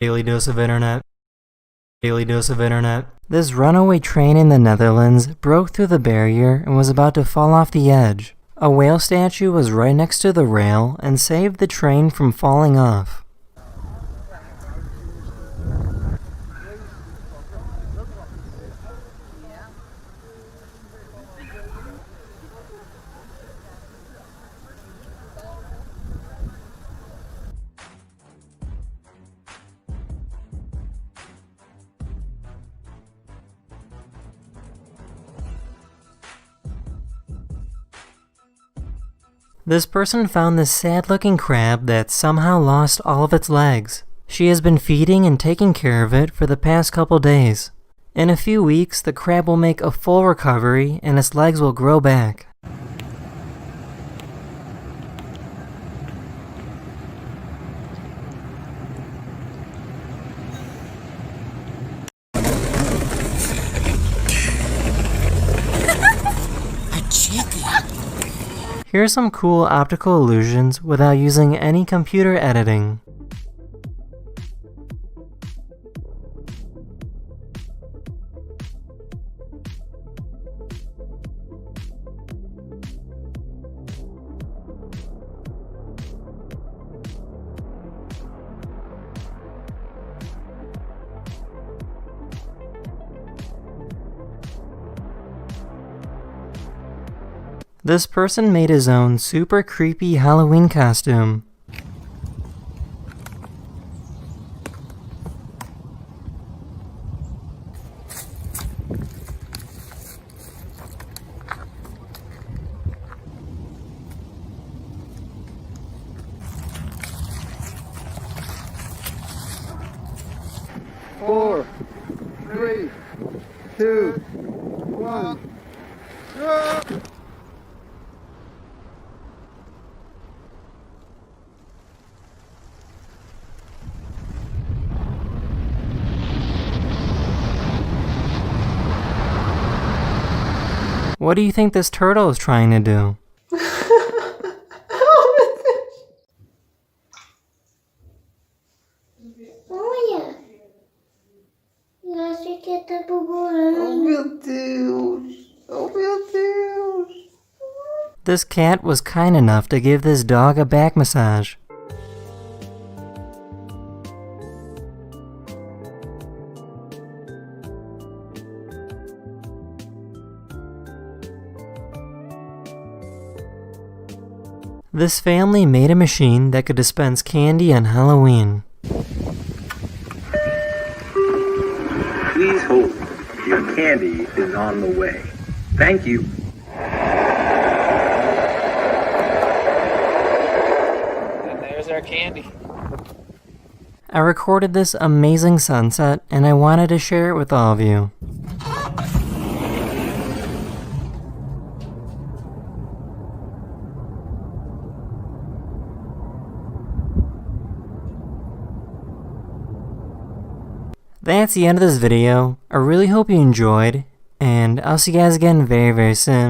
Daily dose of internet. Daily dose of internet. This runaway train in the Netherlands broke through the barrier and was about to fall off the edge. A whale statue was right next to the rail and saved the train from falling off. This person found this sad-looking crab that somehow lost all of its legs. She has been feeding and taking care of it for the past couple days. In a few weeks, the crab will make a full recovery and its legs will grow back. Here's some cool optical illusions without using any computer editing. This person made his own super creepy Halloween costume. Four, three, two, one. What do you think this turtle is trying to do? This cat was kind enough to give this dog a back massage. This family made a machine that could dispense candy on Halloween. Please hold. Your candy is on the way. Thank you. And there's our candy. I recorded this amazing sunset and I wanted to share it with all of you. That's the end of this video. I really hope you enjoyed, and I'll see you guys again very, very soon.